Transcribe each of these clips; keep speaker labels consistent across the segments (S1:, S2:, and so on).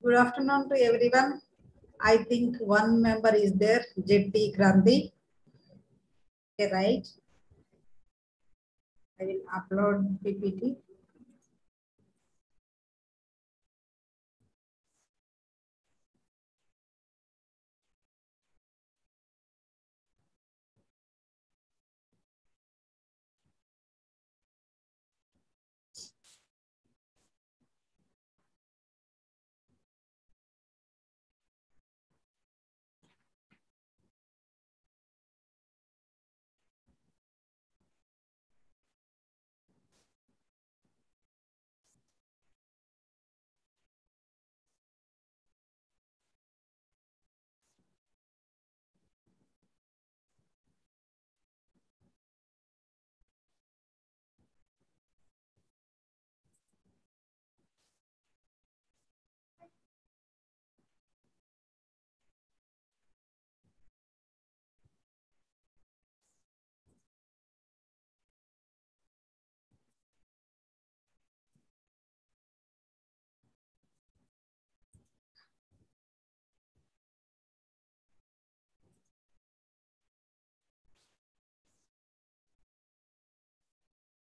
S1: Good afternoon to everyone. I think one member is there, Jetty Kranti. Okay, right. I will upload PPT.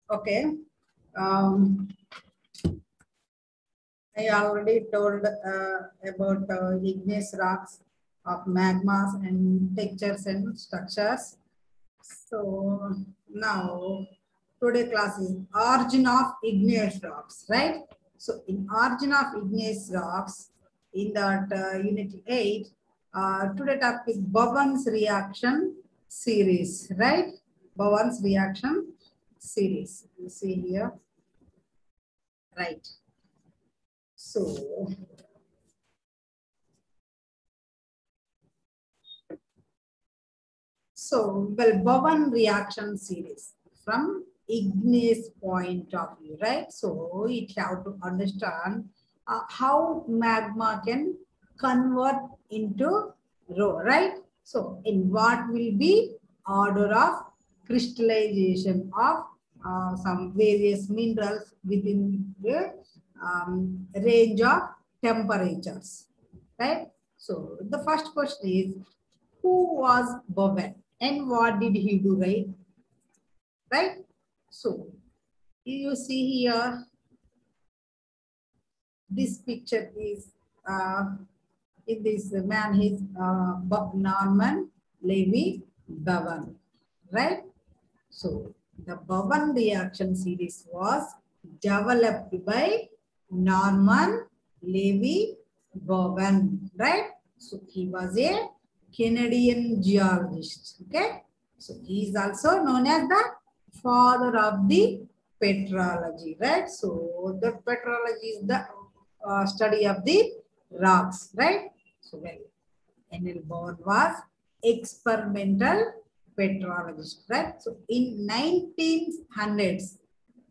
S1: Okay. I already told about igneous rocks of magmas and textures and structures. So now today class is origin of igneous rocks, right? So in origin of igneous rocks, in that unit 8, today topic is Bowen's reaction series, right? Bowen's reaction series. You see here, right? So well, Bowen reaction series from igneous point of view, right? So it have to understand how magma can convert into raw, right? So in what will be order of crystallization of some various minerals within the range of temperatures, right? So the first question is, who was Bowen and what did he do, right? Right? So you see here, this picture is in this man, his Norman Levy Bowen, right? So the Bowen reaction series was developed by Norman Levy Bowen, right? So he was a Canadian geologist, okay? So he is also known as the father of the petrology, right? So the petrology is the study of the rocks, right? So well, N.L. Bowen was experimental petrologist, right? So in 1900s,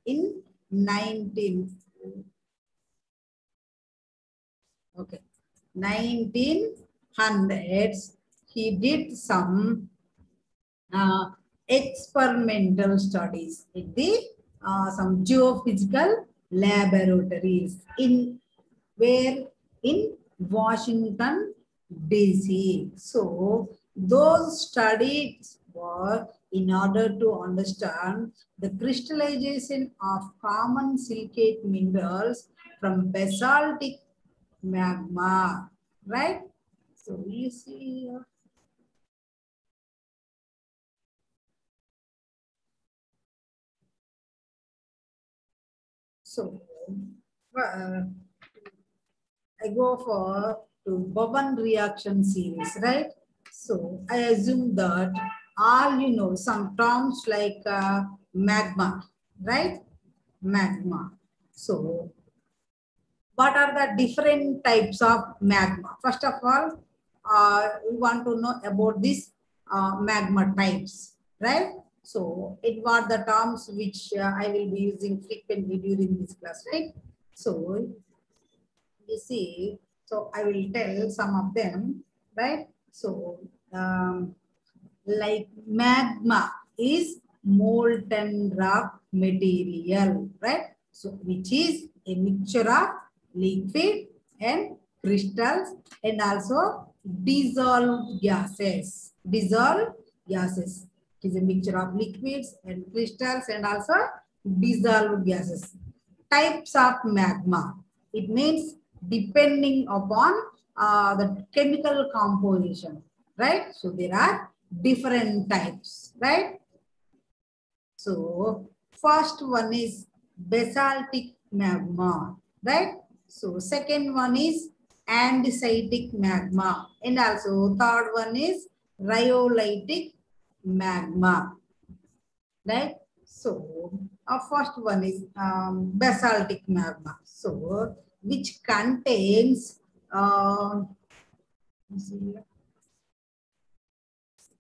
S1: in 1900s, he did some experimental studies in the some geophysical laboratories in where in Washington, D.C. So those studies were in order to understand the crystallization of common silicate minerals from basaltic magma, right? So you see here. So I go for to Bowen reaction series, right? So I assume that all you know some terms like magma, right? Magma. So what are the different types of magma? First of all, we want to know about this magma types, right? So it was the terms which I will be using frequently during this class, right? So you see, so I will tell some of them, right? So like magma is molten rock material, right? So which is a mixture of liquid and crystals, and also dissolved gases. Dissolved gases. It is a mixture of liquids and crystals and also dissolved gases. Types of magma. It means depending upon the chemical composition, right? So there are different types, right? So first one is basaltic magma, right? So second one is andesitic magma, and also third one is rhyolitic magma, right? So our first one is basaltic magma. So which contains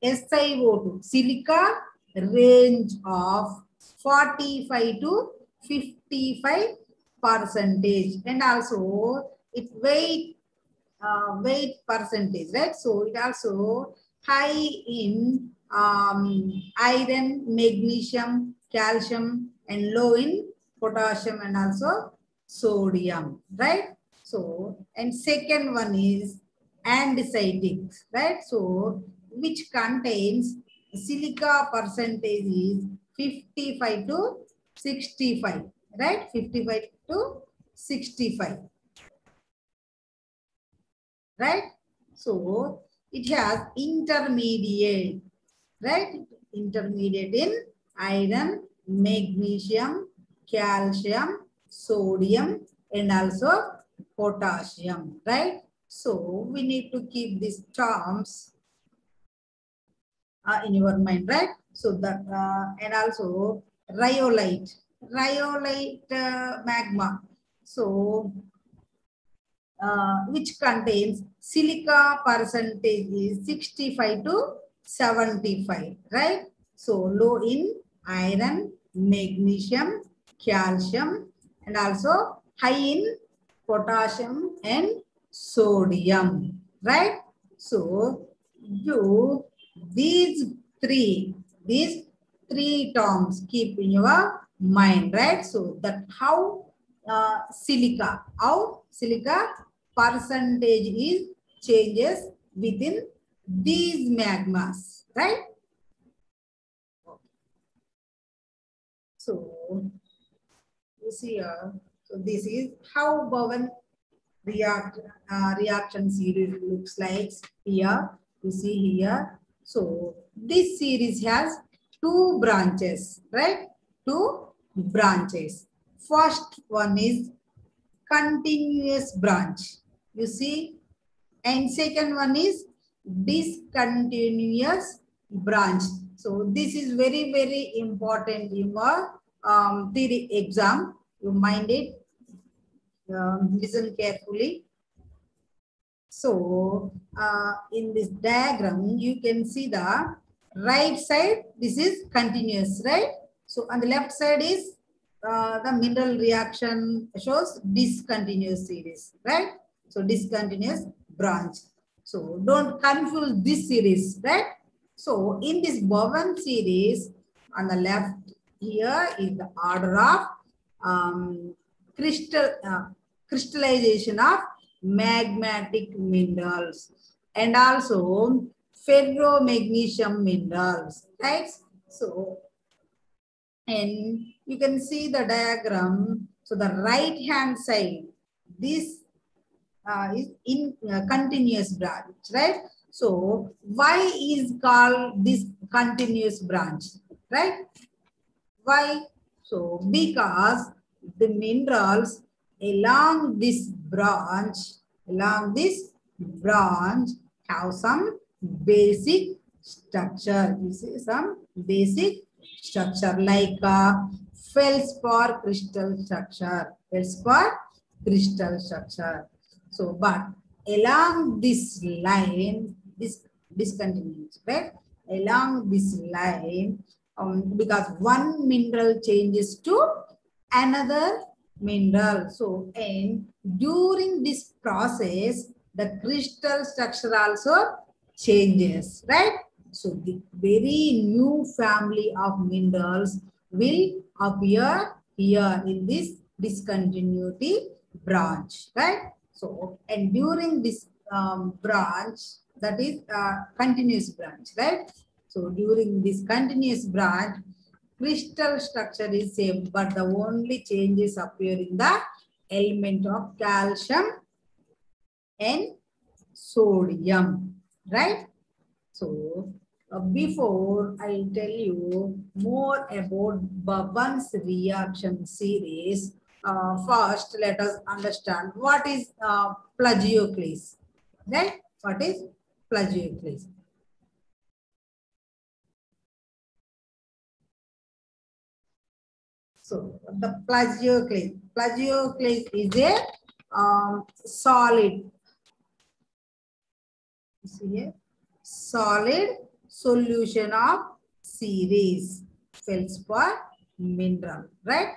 S1: SiO2, silica range of 45 to 55%, and also it weight percentage, right? So it also high in iron, magnesium, calcium, and low in potassium and also sodium, right? So, and second one is andesitic, right? So which contains silica percentage is 55 to 65, right? 55 to 65, right? So it has intermediate, right? Intermediate in iron, magnesium, calcium, sodium, and also potassium, right? So we need to keep these terms in your mind, right? So that and also rhyolite magma. So which contains silica percentage is 65 to 75, right? So low in iron, magnesium, calcium, and also high in potassium and sodium, right? So you these three terms keep in your mind, right? So that how silica percentage is changes within these magmas, right? So you see, so this is how Bowen reaction series looks like here. You see here. So this series has two branches, right? Two branches. First one is continuous branch. You see, and second one is discontinuous branch. So this is very, very important in your theory exam. You mind it. Listen carefully. So in this diagram, you can see the right side, this is continuous, right? So on the left side is the mineral reaction shows discontinuous series, right? So discontinuous branch. So don't confuse this series, right? So in this Bowen series, on the left here is the order of crystallization of magmatic minerals and also ferromagnesium minerals, right? So, and you can see the diagram. So the right hand side, this is in continuous branch, right? So why is called this continuous branch, right? Why? So because the minerals along this branch have some basic structure. You see some basic structure like feldspar crystal structure. Feldspar crystal structure. So, but along this line, this discontinues, right? Along this line, because one mineral changes to another mineral. So, and during this process, the crystal structure also changes, right? So, the very new family of minerals will appear here in this discontinuity branch, right? So, and during this branch, that is continuous branch, right? So, during this continuous branch, crystal structure is same, but the only changes appear in the element of calcium and sodium, right? So, before I tell you more about Bowen's reaction series, first let us understand what is plagioclase, right? What is plagioclase? So, the plagioclase is a solid, see here, solid solution of series feldspar mineral, right?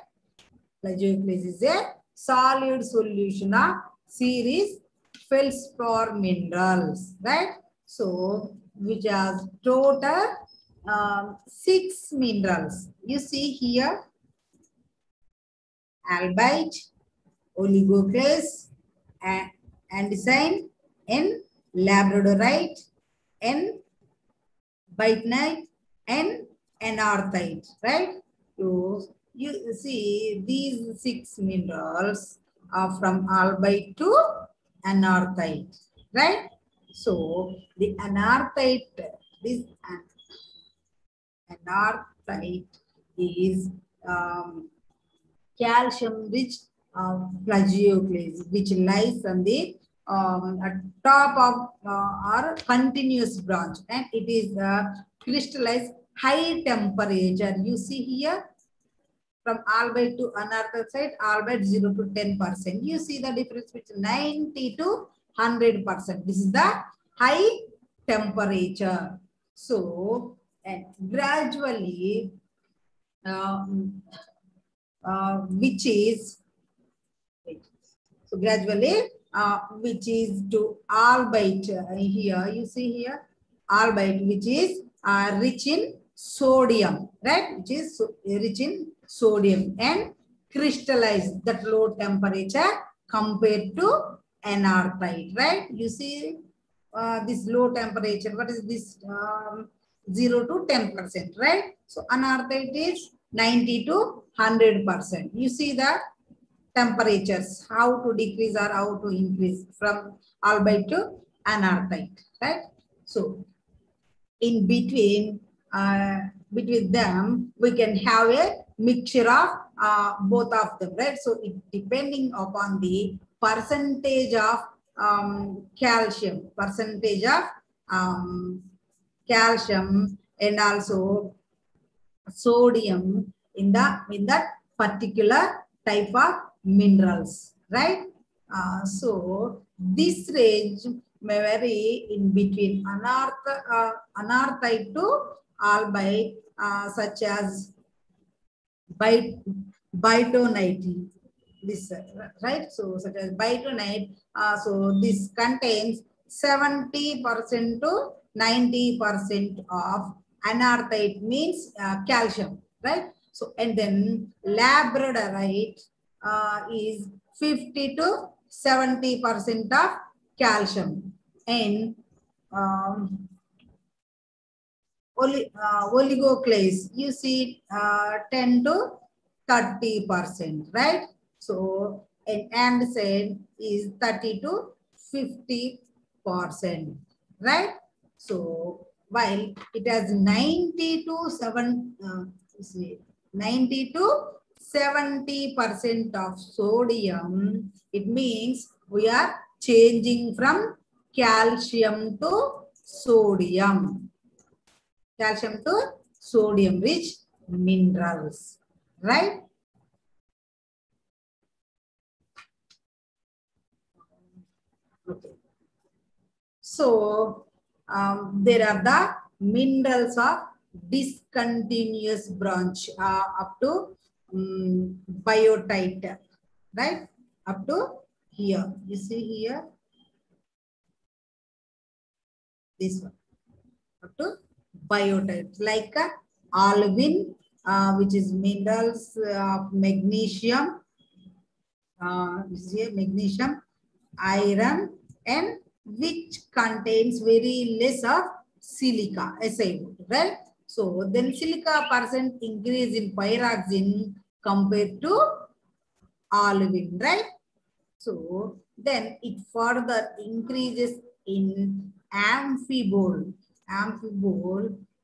S1: Plagioclase is a solid solution of series feldspar minerals, right? So, which has total 6 minerals. You see here, albite, oligoclase, andesite, and labradorite, and bitinite, and anorthite, right? So you see these 6 minerals are from albite to anorthite, right? So the anorthite, this anorthite is calcium rich plagioclase, which lies on the at top of our continuous branch, and it is crystallized high temperature. You see here, from albite to anorthite, albite 0 to 10%. You see the difference between 90 to 100%. This is the high temperature. So, and gradually, which is, so gradually, which is to albite here, you see here, albite, which is rich in sodium, right? Which is rich in sodium and crystallized at low temperature compared to anorthite, right? You see this low temperature, what is this? 0 to 10%, right? So anorthite is 90 to 100%. You see that temperatures, how to decrease or how to increase from albite to anorthite, right? So in between them, we can have a mixture of both of them, right? So it depending upon the percentage of calcium, calcium and also sodium in that particular type of minerals, right? So this range may vary in between anorthite to albite, such as bitonite. This right? So such as bitonite. So this contains 70% to 90% of anorthite, means calcium, right? So and then labradorite is 50 to 70% of calcium, and oligoclase, you see 10 to 30%, right? So an andesite is 30 to 50%, right? So while it has 90 to 70% of sodium, it means we are changing from calcium to sodium. Calcium to sodium rich minerals, right? Okay. So there are the minerals of discontinuous branch up to biotite, right? Up to here. You see here, this one, up to biotite, like olivine, which is minerals of magnesium. This is magnesium, iron, and which contains very less of silica, SiO2, right? So then silica percent increase in pyroxene compared to olivine, right? So then it further increases in amphibole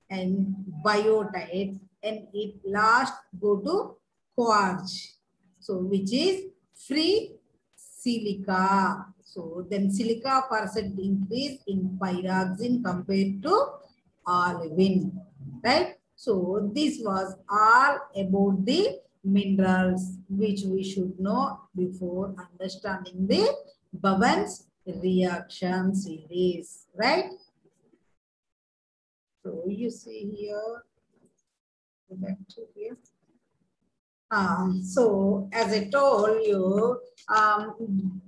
S1: and biotite, and it last go to quartz. So which is free silica. So then silica percent increase in pyroxene compared to olivine, right? So this was all about the minerals which we should know before understanding the Bowen's reaction series, right? So you see here, go back to here. So as I told you,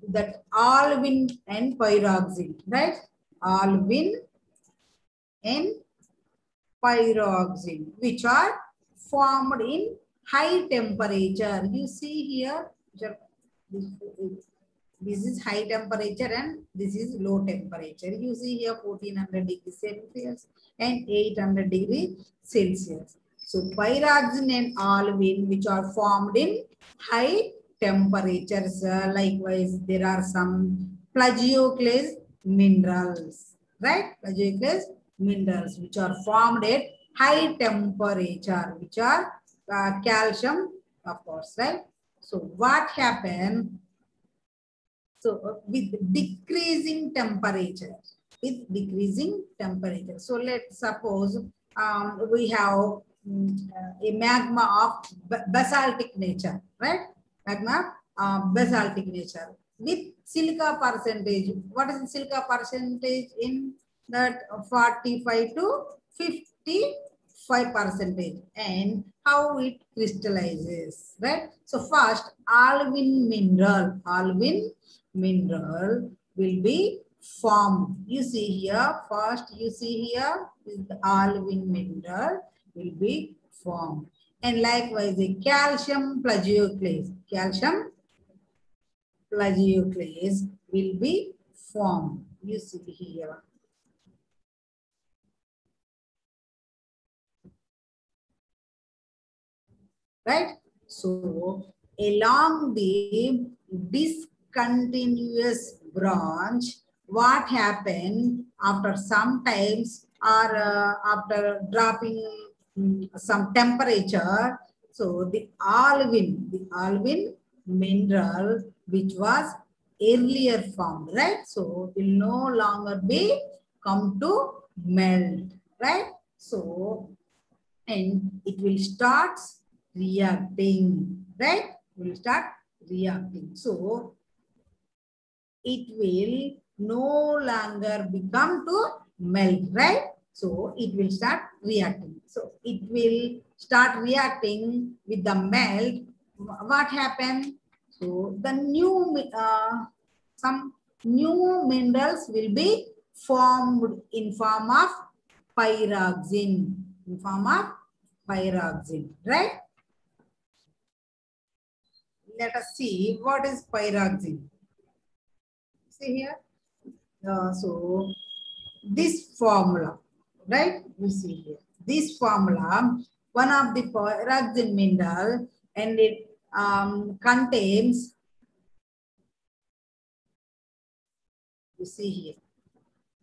S1: that olivine and pyroxene, right? Olivine and pyroxene, which are formed in high temperature. You see here, this is high temperature and this is low temperature. You see here 1400 degrees Celsius and 800 degrees Celsius. So pyroxene and olivine, which are formed in high temperatures. Likewise, there are some plagioclase minerals, right? Plagioclase minerals which are formed at high temperature, which are calcium, of course, right? So what happened? So with decreasing temperature, so let's suppose we have a magma of basaltic nature, right? Magma basaltic nature with silica percentage. What is the silica percentage in that? 45 to 55%, and how it crystallizes, right? So first, olivine mineral will be formed. You see here, first you see here is the olivine mineral will be formed. And likewise, the calcium plagioclase will be formed. You see here. Right? So along the discontinuous branch, what happened after some times or after dropping some temperature? So the olivine mineral which was earlier formed, right? So will no longer be come to melt, right? So and it will start reacting, right? Will start reacting. So it will no longer become to melt, right? So it will start reacting. So it will start reacting with the melt. What happened? So the new some new minerals will be formed in form of pyroxene, right? Let us see what is pyroxene. See here. So this formula, right? We see here. This formula, one of the pyroxene mineral, and it contains, you see here,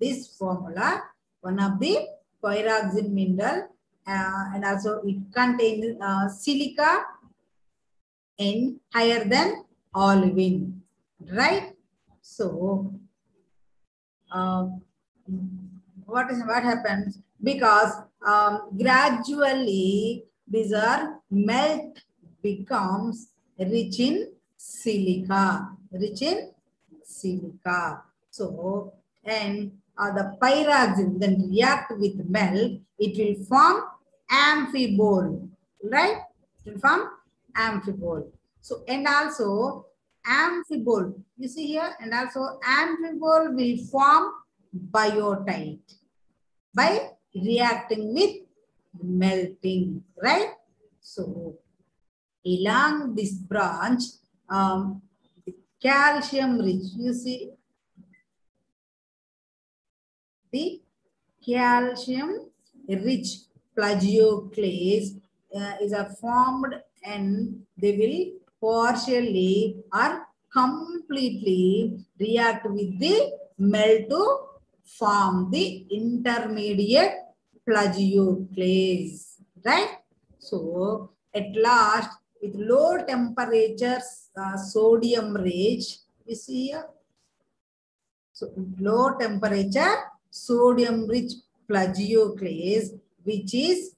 S1: this formula, one of the pyroxene mineral, and also it contains silica and higher than olivine, right? So what happens? Because gradually these are melt becomes rich in silica, So and the pyroxene then react with melt, it will form amphibole, right? It will form amphibole. So and also amphibole, you see here, and also amphibole will form biotite by reacting with melting, right? So along this branch, calcium rich. You see the calcium rich plagioclase is formed, and they will partially or completely react with the melt to form the intermediate plagioclase, right? So at last, with low temperatures, sodium rich, you see here. So low temperature sodium rich plagioclase, which is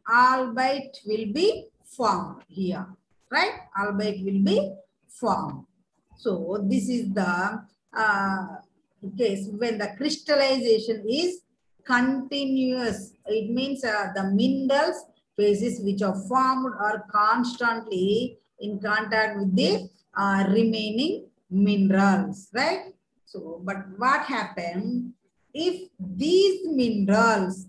S1: albite will be formed here, right? Albite will be formed. So this is the case when the crystallization is continuous. It means the minerals phases which are formed are constantly in contact with the remaining minerals, right? So, but what happened if these minerals,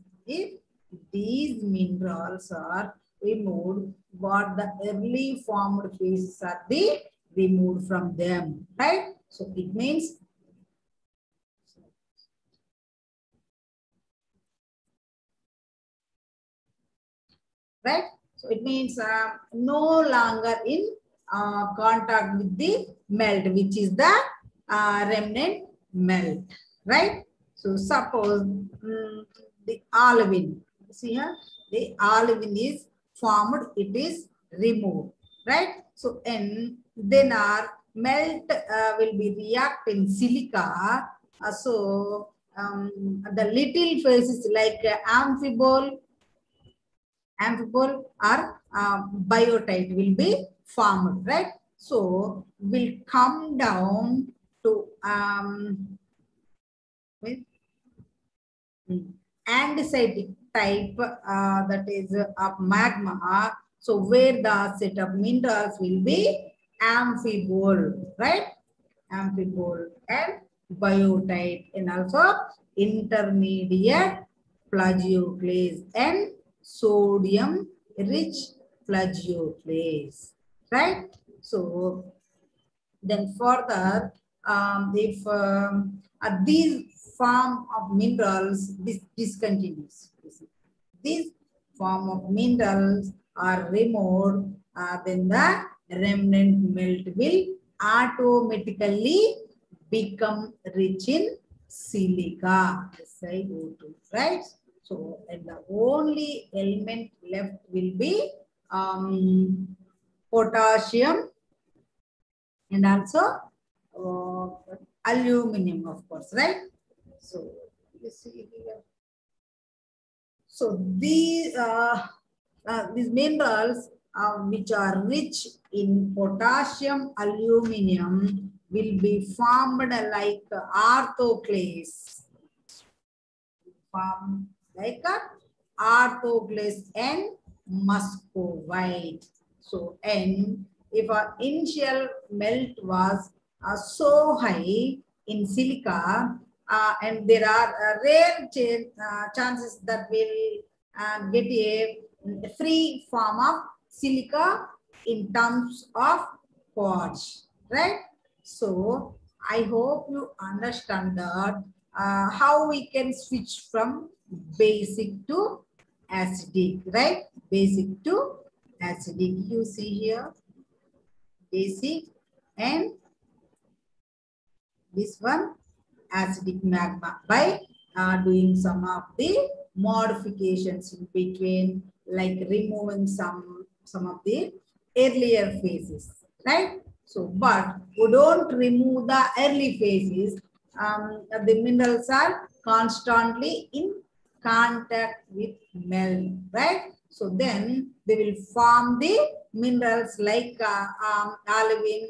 S1: are removed, what the early formed phases are the removed from them, right? So it means right? So it means no longer in contact with the melt, which is the remnant melt, right? So suppose the olivine, see here, the olivine is formed, it is removed, right? So and then our melt will be react in silica. The little phases like amphibole or biotite will be formed, right? So will come down to andesitic type, that is of magma. So where the set of minerals will be amphibole, right? Amphibole and biotite, and also intermediate plagioclase and sodium rich plagioclase, right? So then further, if these form of minerals discontinues, these form of minerals are removed, then the remnant melt will automatically become rich in silica, SiO2, right? So, and the only element left will be potassium and also aluminum, of course, right? So, you see here. So these minerals which are rich in potassium, aluminum will be formed like orthoclase, and muscovite. So, and if our initial melt was so high in silica, and there are rare chances that we'll get a free form of silica in terms of quartz, right? So I hope you understand that how we can switch from basic to acidic, right? Basic to acidic. You see here, basic, and this one acidic magma by doing some of the modifications in between, like removing some of the earlier phases, right? So, but we don't remove the early phases. The minerals are constantly in contact with melt, right? So then they will form the minerals like olivine,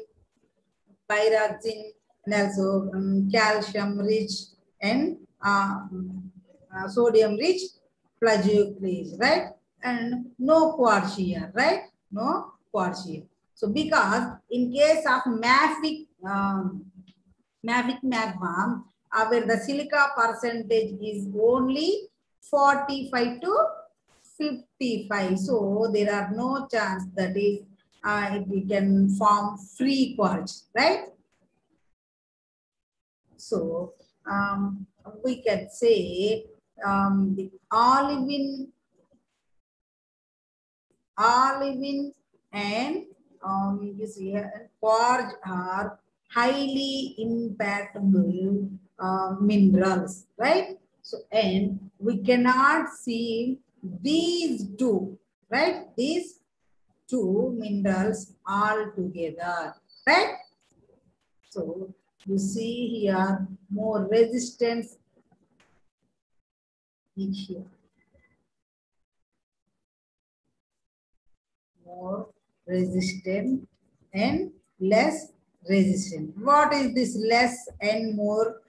S1: pyroxene, and also calcium rich and sodium rich plagioclase, right? And no quartz here, right? No quartz here. So because in case of mafic magma, where the silica percentage is only 45 to 55, so there are no chance that is we can form free quartz, right? So we can say the olivine and you see here, quartz are highly impactable minerals, right? So, and we cannot see these two, right? These two minerals all together, right? So, you see here more resistance each here. More resistant and less resistant. What is this less and more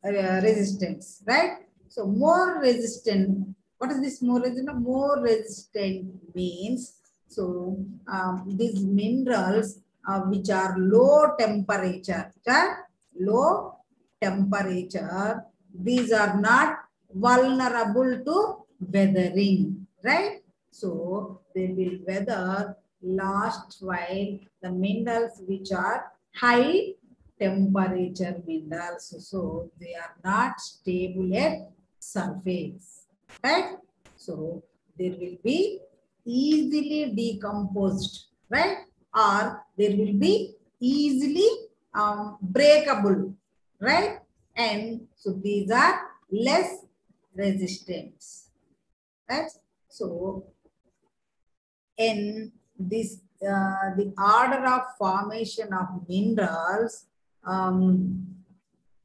S1: resistance, right? So more resistant. What is this more resistant? More resistant means, so these minerals which are low temperature, these are not vulnerable to weathering, right? So they will weather last while the minerals which are high temperature minerals. So they are not stable at surface, right? So they will be easily decomposed, right? Or they will be easily breakable, right? And so these are less resistant, right? So in this the order of formation of minerals,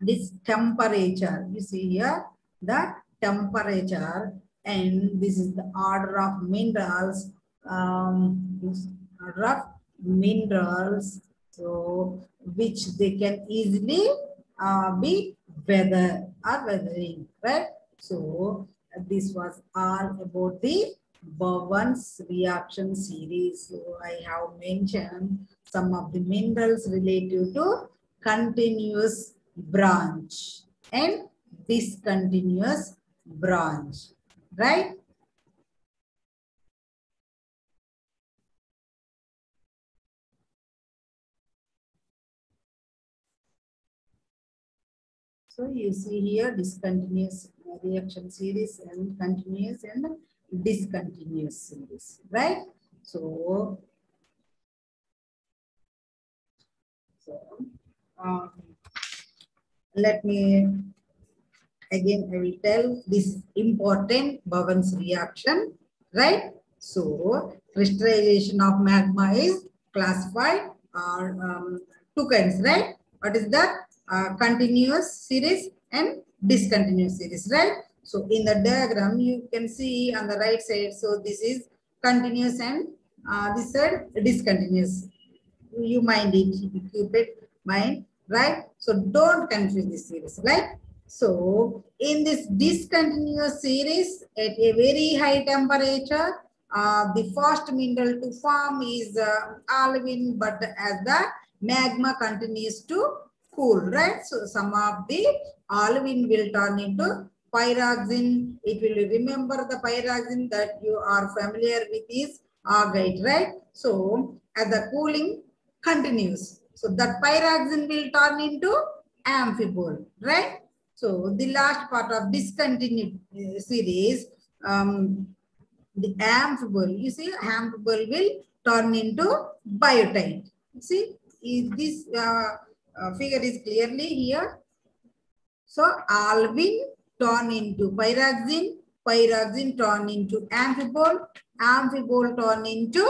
S1: this temperature, you see here the temperature, and this is the order of minerals, this order of minerals, so which they can easily be weathering, right? So this was all about the Bowen's reaction series. So I have mentioned some of the minerals related to continuous branch and discontinuous branch, right? So you see here discontinuous reaction series and continuous and discontinuous series, right? So, um, let me again, I will tell this important Bowen's reaction, right? So, crystallization of magma is classified two kinds, right? What is that? Continuous series and discontinuous series, right? So, in the diagram, you can see on the right side, so this is continuous and this side discontinuous. You mind it, you keep it mind, right? So, don't confuse this series, right? So, in this discontinuous series at a very high temperature, the first mineral to form is olivine, but as the magma continues to cool, right? So, some of the olivine will turn into pyroxene. It will remember the pyroxene that you are familiar with is augite, right? So, as the cooling continues, so that pyroxene will turn into amphibole, right? So the last part of discontinued series, the amphibole, you see, amphibole will turn into biotite. See, this figure is clearly here. So alvin turn into pyroxene, pyroxene turn into amphibole, amphibole turn into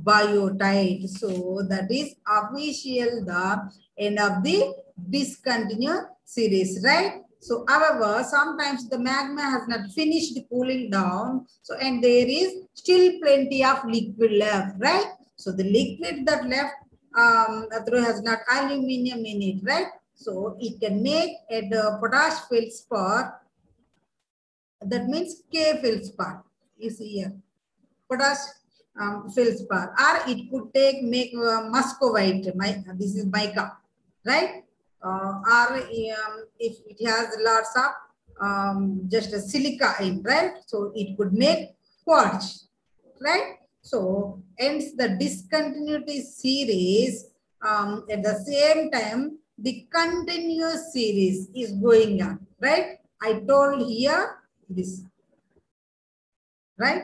S1: biotite. So that is official the end of the discontinued series, right? So however, sometimes the magma has not finished cooling down. So and there is still plenty of liquid left, right? So the liquid that left has not aluminum in it, right? So it can make a potash feldspar. That means K feldspar. You see here, potash feldspar, or it could make muscovite. This is mica, right? Or if it has lots of just a silica in, right? So it could make quartz, right? So hence the discontinuity series, at the same time, the continuous series is going on, right? I told here this, right?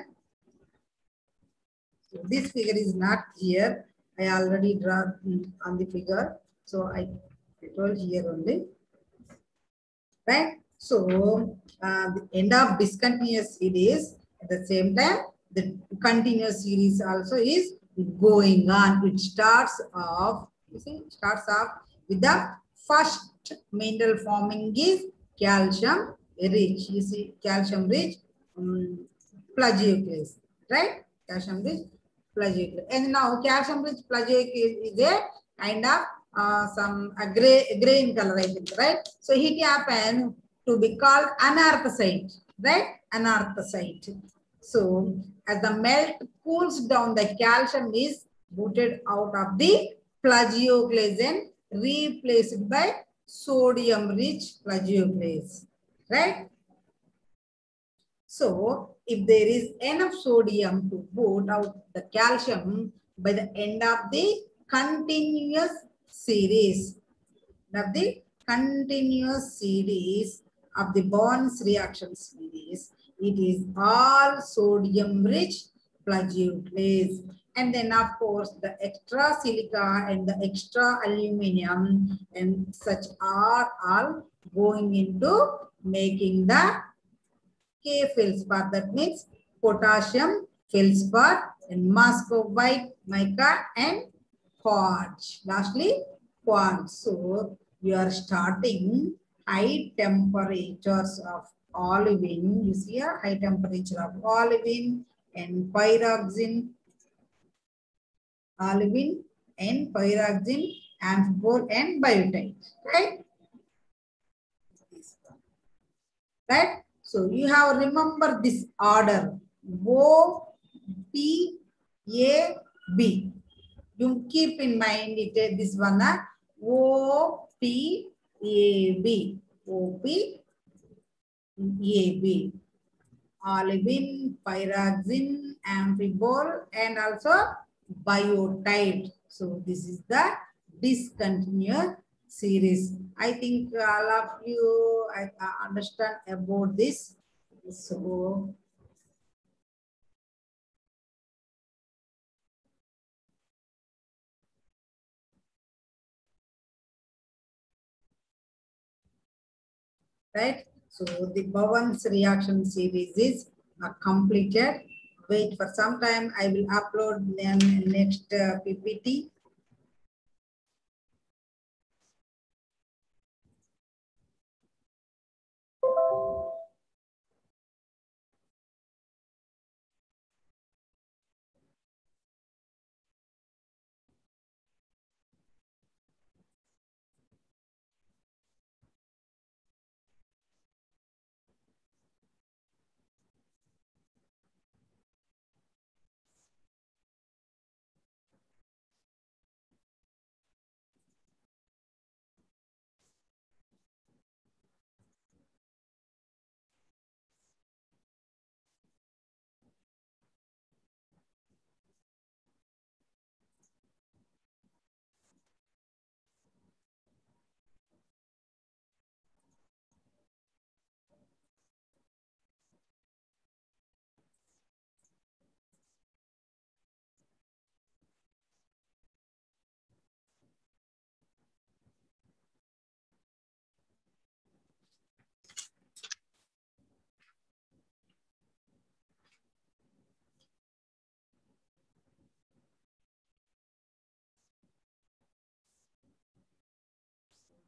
S1: So this figure is not here. I already draw on the figure. So I told here only, right? So the end of discontinuous series, at the same time, the continuous series also is going on. It starts off, you see, starts off with the first mineral forming is calcium rich. You see, calcium rich plagioclase, right? Calcium rich plagioclase. And now calcium rich plagioclase is a kind of some gray in color, I think, right? So it happens to be called anarthosite, right? Anarthosite. So as the melt cools down, the calcium is booted out of the plagioclase and replaced by sodium-rich plagioclase, right? So if there is enough sodium to boot out the calcium by the end of the continuous series, of the Bowen's reaction series, it is all sodium rich plagioclase. And then of course the extra silica and the extra aluminum and such are all going into making the K feldspar. That means potassium feldspar and Muscovite mica and quartz. Lastly, quartz. So we are starting high temperatures of olivine. You see a high temperature of olivine and pyroxene, amphibole and biotite. Right? Right? So you have remember this order O, P, A, B. You keep in mind it, this one O, P, A, B. O, P, A, B. Olivine, pyroxene, amphibole, and also biotite. So this is the discontinuous series. I think all of you understand about this. So right. So the Bowen's reaction series is completed. Wait for some time. I will upload them next PPT.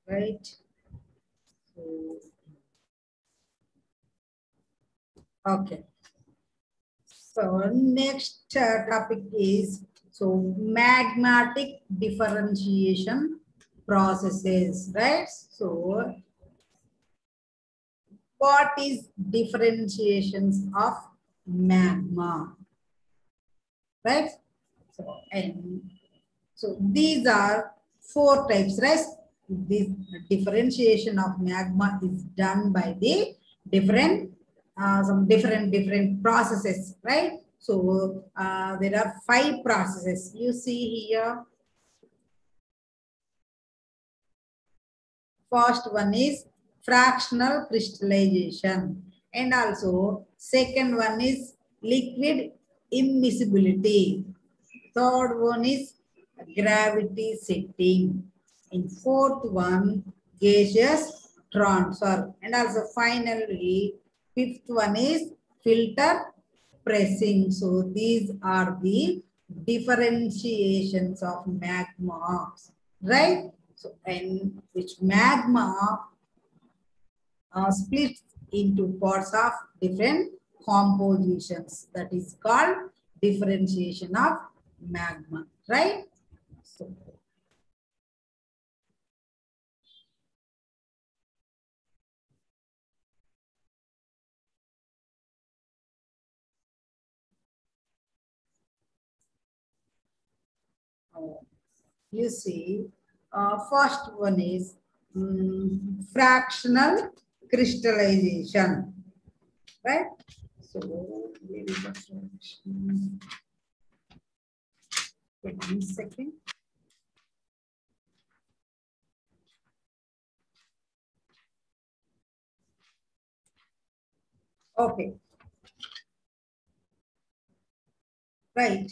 S1: Right. So, okay. So next topic is magmatic differentiation processes, right? So what is differentiations of magma, right? So these are four types, right? This differentiation of magma is done by the different some different processes, right? So there are 5 processes. You see here. First one is fractional crystallization, and also second one is liquid immiscibility. Third one is gravity setting. And fourth one, gaseous transfer. And also finally, fifth one is filter pressing. So these are the differentiations of magma, right? So, and which magma splits into parts of different compositions. That is called differentiation of magma, right? So, you see, first one is fractional crystallization, right? So, where is the fraction? Wait 1 second. Okay. Right.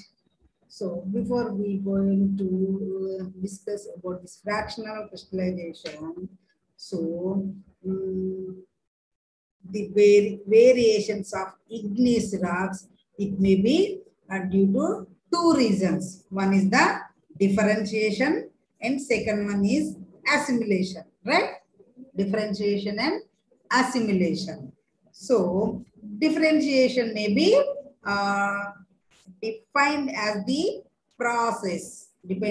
S1: So before we go into discuss about this fractional crystallization, so the variations of igneous rocks, it may be due to 2 reasons. One is the differentiation and second one is assimilation, right? Differentiation and assimilation. So differentiation may be defined as the process, whereby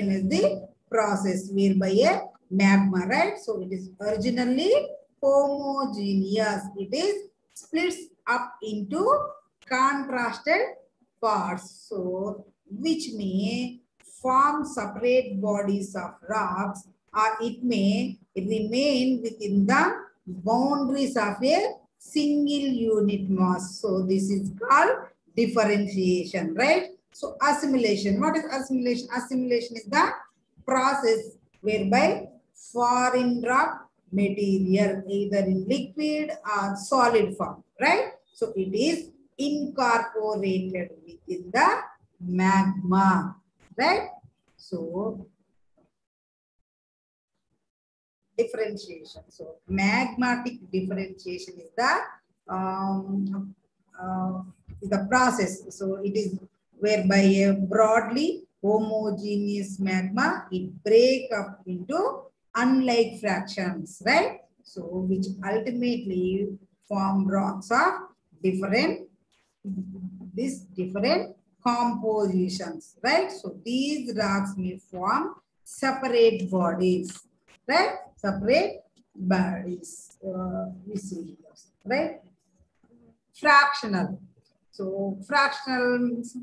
S1: a magma, right? So it is originally homogeneous. It is splits up into contrasted parts. So which may form separate bodies of rocks, or it may remain within the boundaries of a single unit mass. So this is called differentiation, right? So assimilation. What is assimilation? Assimilation is the process whereby foreign rock material, either in liquid or solid form, right? So it is incorporated within the magma, right? So differentiation. So magmatic differentiation is the process. So it is whereby a broadly homogeneous magma, it break up into unlike fractions, right? So which ultimately form rocks of different compositions, right? So these rocks may form separate bodies, right? Separate bodies. We see this, right? Fractional. So fractional means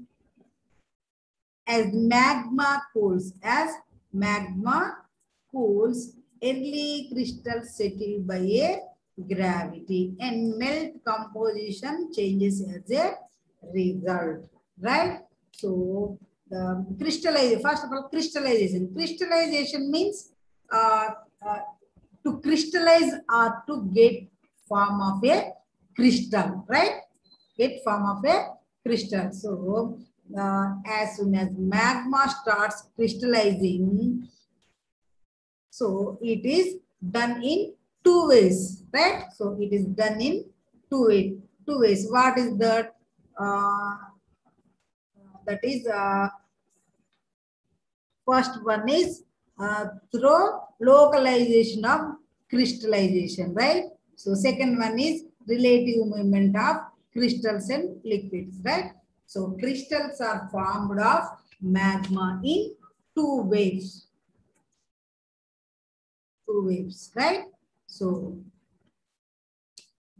S1: as magma cools, early crystals settle by a gravity and melt, composition changes as a result, right? So the crystallization, first of all, crystallization. Crystallization means uh, uh, to crystallize or to get form of a crystal, right? Get form of a crystal. So as soon as magma starts crystallizing, so it is done in 2 ways, right? So it is done in two ways. What is that? That is first one is through localization of crystallization, right? So second one is relative movement of crystals and liquids, right? So crystals are formed of magma in 2 waves. 2 waves, right? So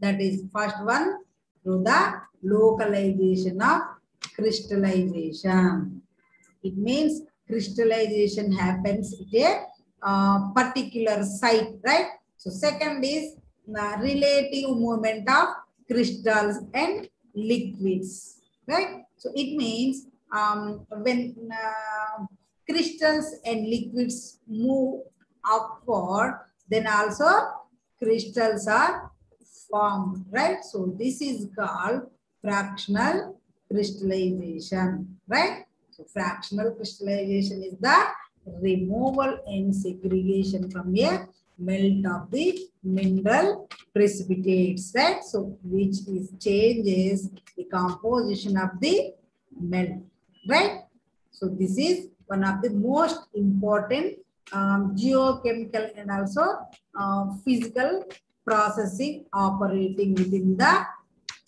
S1: that is first one through the localization of crystallization. It means crystallization happens at a particular site, right? So second is the relative movement of crystals and liquids. right? So it means when crystals and liquids move upward, then also crystals are formed, right? So this is called fractional crystallization, right? So fractional crystallization is the removal and segregation from a melt of the mineral precipitates, right? So which is changes the composition of the melt, right? So this is one of the most important geochemical and also physical processing operating within the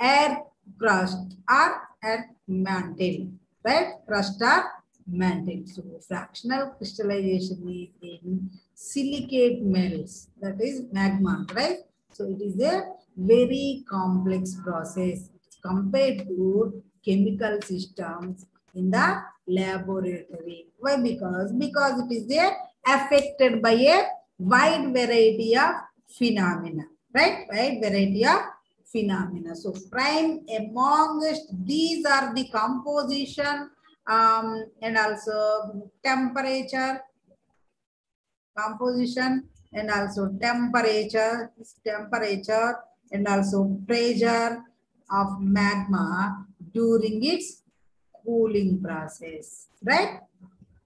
S1: air crust or at mantle, right? Crust or mantle. So fractional crystallization is in silicate melts, that is magma, right? So it is a very complex process compared to chemical systems in the laboratory. Why? Because it is affected by a wide variety of phenomena, right? Wide variety of phenomena. So prime amongst these are the composition and also temperature, composition and also temperature and also pressure of magma during its cooling process, right?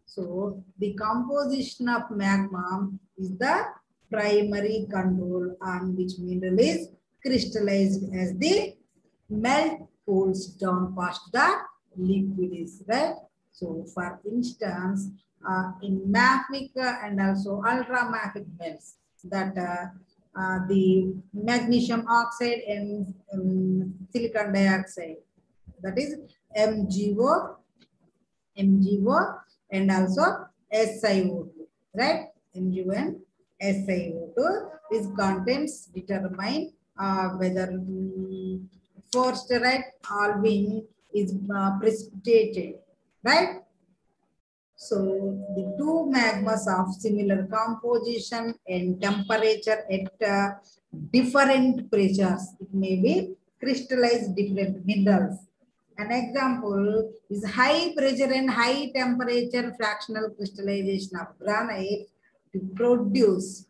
S1: So the composition of magma is the primary control on which mineral is crystallized as the melt cools down past the liquid is, right? So for instance, in mafic and also ultramafic melts, that the magnesium oxide and silicon dioxide, that is MgO and also SiO2, right? MgO and SiO2. These contents determine whether forced right Alvin is precipitated, right? So the two magmas of similar composition and temperature at different pressures, it may be crystallize different minerals. An example is high pressure and high temperature fractional crystallization of granite to produce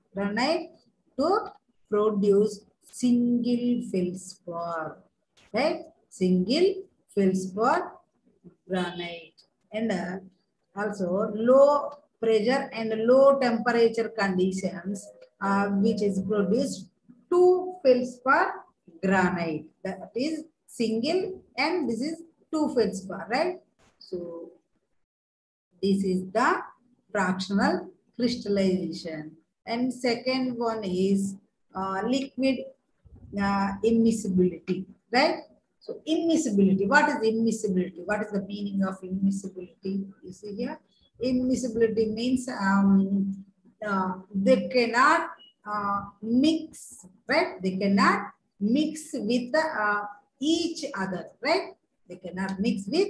S1: single feldspar, right? Single feldspar granite. And also low pressure and low temperature conditions which is produced 2 feldspar granite, that is single, and this is 2 feldspar, right? So this is the fractional crystallization. And second one is liquid immiscibility, right? So immiscibility, what is immiscibility? What is the meaning of immiscibility? You see here, immiscibility means they cannot mix, right? They cannot mix with each other, right? They cannot mix with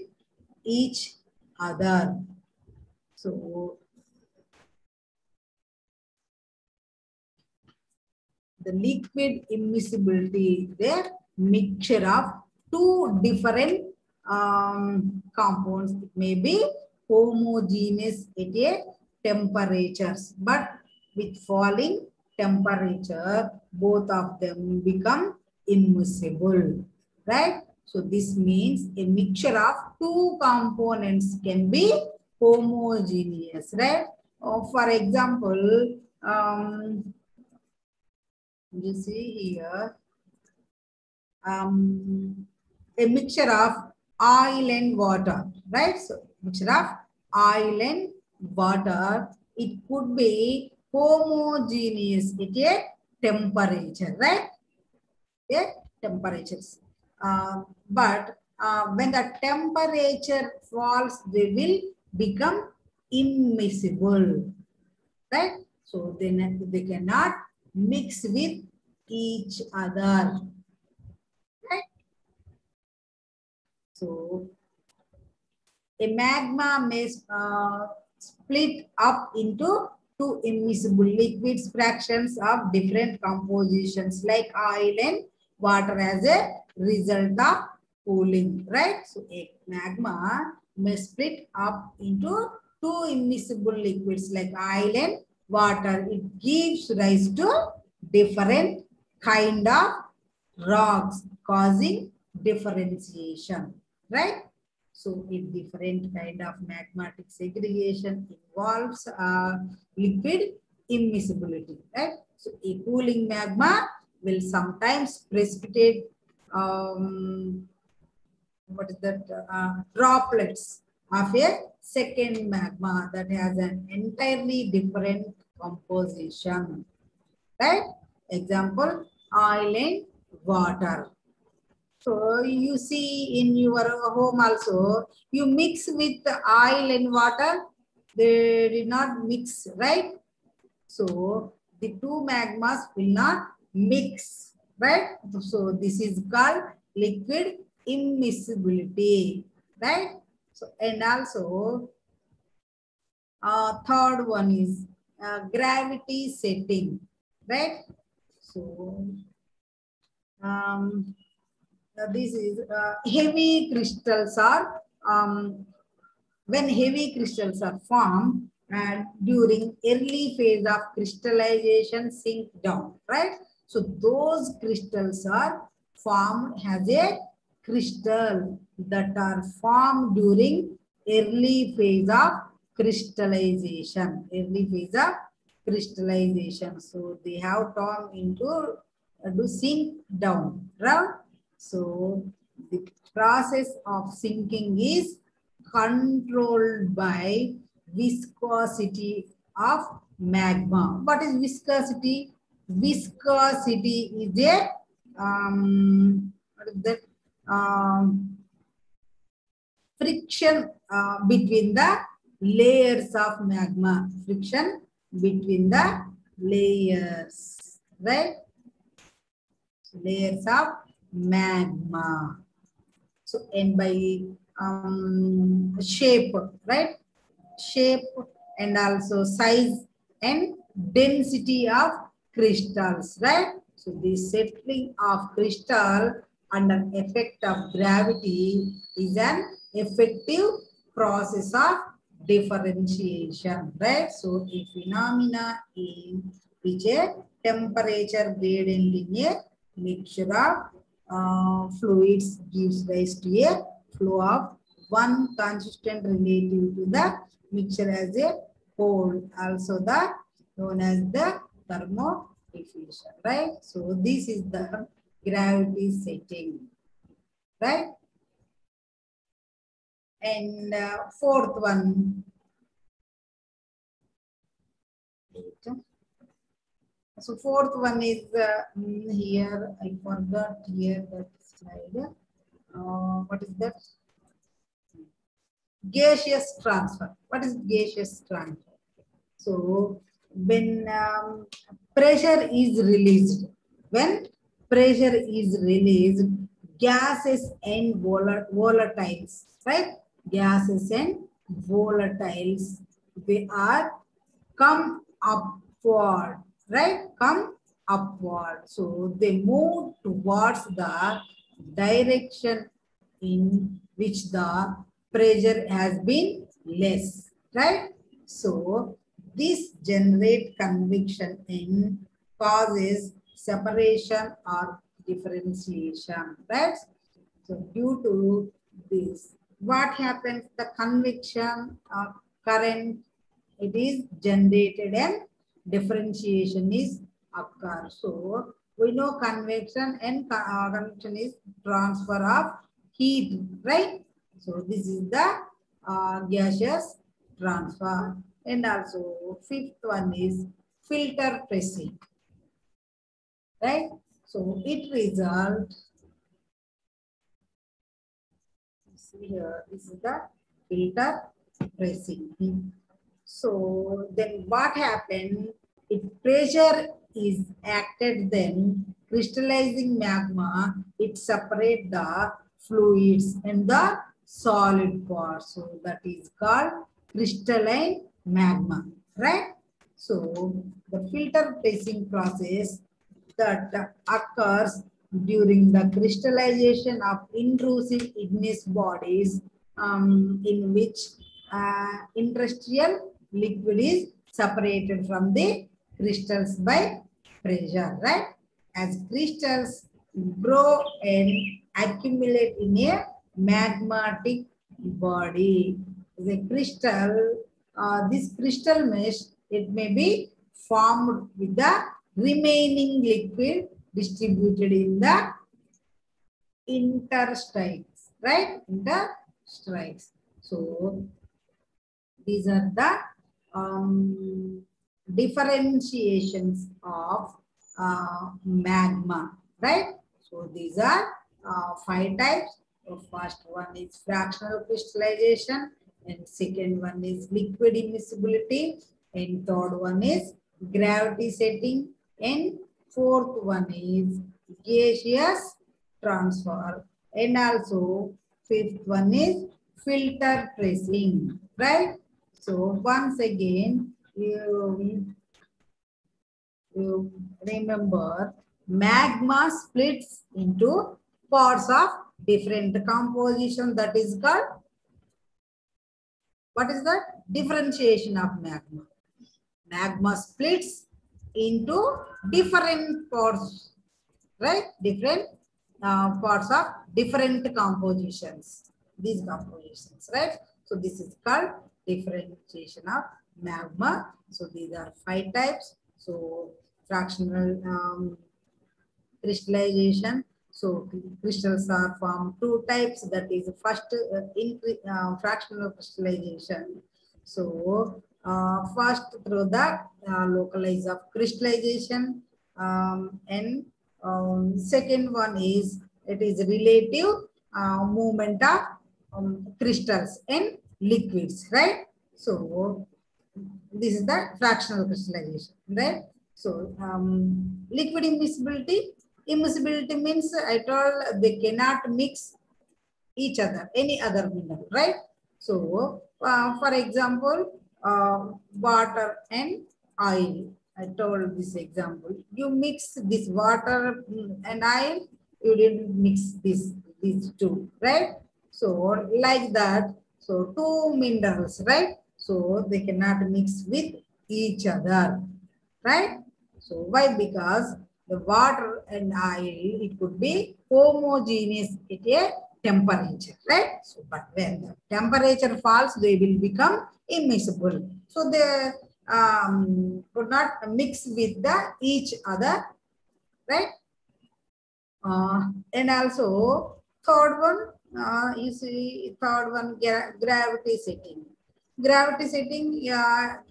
S1: each other. So the liquid immiscibility is the mixture of two different compounds. It may be homogeneous at a temperatures, but with falling temperature, both of them become immiscible, right? So this means a mixture of two components can be homogeneous, right? For example, you see here, a mixture of oil and water, right? So mixture of oil and water, it could be homogeneous at a temperature, right? Yeah, temperatures. But when the temperature falls, they will become immiscible, right? So then they cannot mix with each other, right? So a magma may split up into two immiscible liquids fractions of different compositions like oil and water as a result of cooling, right? So a magma may split up into two immiscible liquids like oil and water. It gives rise to different kind of rocks, causing differentiation, right? So a different kind of magmatic segregation involves liquid immiscibility, right? So a cooling magma will sometimes precipitate what is that droplets of a second magma that has an entirely different composition, right? Example, oil and water. So you see in your home also, you mix with the oil and water, they did not mix, right? So the two magmas will not mix, right? So this is called liquid immiscibility, right? So and also third one is gravity setting, right? So this is heavy crystals are when heavy crystals are formed and during early phase of crystallization sink down, right? So those crystals are formed as a crystal that are formed during early phase of crystallization, So they have turned into to sink down, right? So the process of sinking is controlled by viscosity of magma. What is viscosity? Viscosity is a what is that? Friction between the layers of magma. Friction between the layers, right? Layers of magma. So, and by shape, right? Shape and also size and density of crystals, right? So, the settling of crystal under effect of gravity is an effective process of differentiation, right? So, a phenomena in which a temperature gradient in a mixture of fluids gives rise to a flow of one consistent relative to the mixture as a whole, also the known as the thermodiffusion, right? So this is the gravity setting, right? And fourth one. So fourth one is here. I forgot here that slide. What is that? Gaseous transfer. What is gaseous transfer? So when when pressure is released, gases and volatiles, right? Gases and volatiles, they are come upward, right? Come upward. So they move towards the direction in which the pressure has been less, right? So this generate convection and causes separation or differentiation, right? So due to this, what happens? The convection of current, it is generated and differentiation is occur. So we know convection and convection is transfer of heat, right? So this is the gaseous transfer. And also fifth one is filter pressing, right? So it results, see here, this is the filter pressing. So then what happened? If pressure is acted, then crystallizing magma, it separates the fluids and the solid parts. So that is called crystalline magma, right? So the filter pressing process that occurs during the crystallization of intrusive igneous bodies, in which industrial liquid is separated from the crystals by pressure, right? As crystals grow and accumulate in a magmatic body, the crystal, this crystal mesh, it may be formed with the remaining liquid distributed in the interstices, right? Interstices. So these are the differentiations of magma, right? So these are 5 types. So first one is fractional crystallization, and second one is liquid immiscibility, and third one is gravity setting, and fourth one is gaseous transfer, and also fifth one is filter pressing, right? So once again, you remember, magma splits into parts of different composition. That is called, what is that? Differentiation of magma. Magma splits into different parts, right? Different parts of different compositions. These compositions, right? So this is called differentiation of magma. So these are 5 types. So fractional crystallization. So crystals are formed 2 types. That is first fractional crystallization. So first through the localize of crystallization, and second one is, it is relative movement of crystals and liquids, right? So this is the fractional crystallization, right? So liquid immiscibility. Immiscibility means, I told, they cannot mix each other, any other mineral, right? So for example, water and oil. I told this example. You mix this water and oil, you didn't mix these two, right? So like that, so 2 minerals, right? So they cannot mix with each other, right? So why? Because the water and oil, it could be homogeneous at a temperature, right? So, but when the temperature falls, they will become immiscible. So they could not mix with each other, right? And also third one, you see, third one, gravity setting. Gravity setting,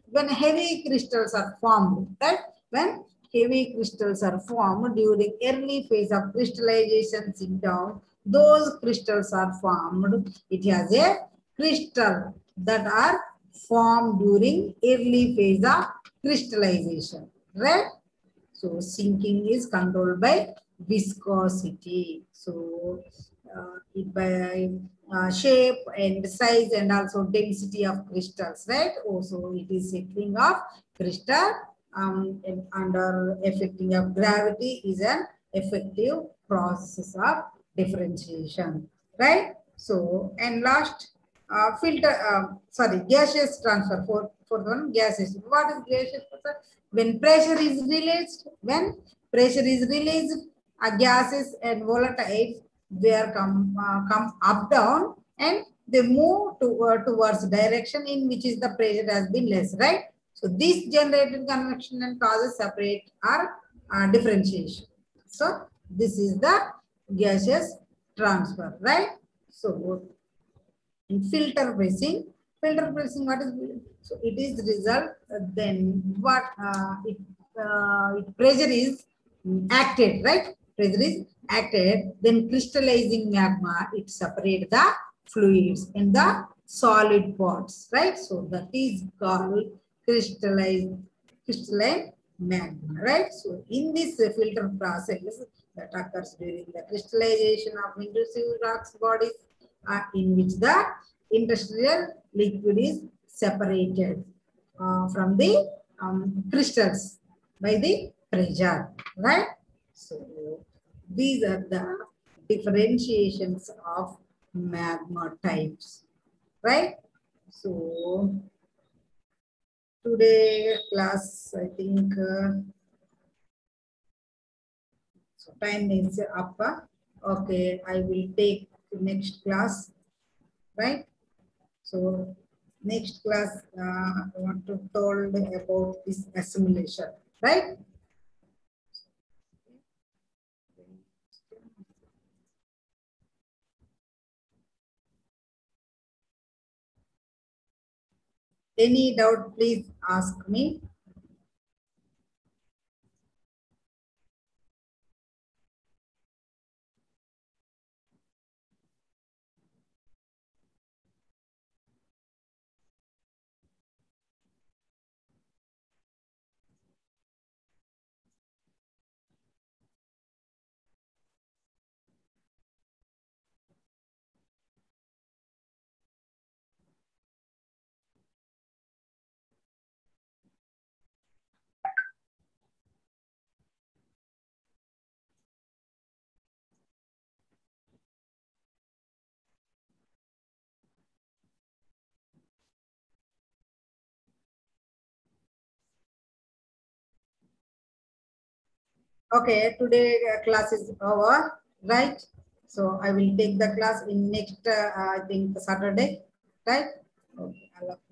S1: when heavy crystals are formed, right? When heavy crystals are formed during early phase of crystallization symptom, those crystals are formed. It has a crystal that are formed during early phase of crystallization, right? So sinking is controlled by viscosity. So it by shape and size and also density of crystals, right? Also it is settling of crystal and under affecting of gravity is an effective process of differentiation, right? So and last gaseous transfer for one gaseous. What is gaseous transfer? When pressure is released, gases and volatiles, they are come up down and they move towards direction in which is the pressure has been less, right? So this generated convection and causes separate or differentiation. So this is the gaseous transfer, right? So in filter pressing, what is, so it is result then what pressure is acted, right? Pressure is acted, then crystallizing magma, it separate the fluids in the solid parts, right? So that is called crystalline magma, right? So in this filter process that occurs during the crystallization of intrusive rocks bodies, in which the industrial liquid is separated from the crystals by the pressure, right? So These are the differentiations of magma types, right? So today class, I think, so time is up. Okay, I will take the next class, right? So next class, I want to talk about this assimilation, right? Any doubt, please ask me. Okay, today class is over, right? So I will take the class in next, I think, Saturday, right? Okay.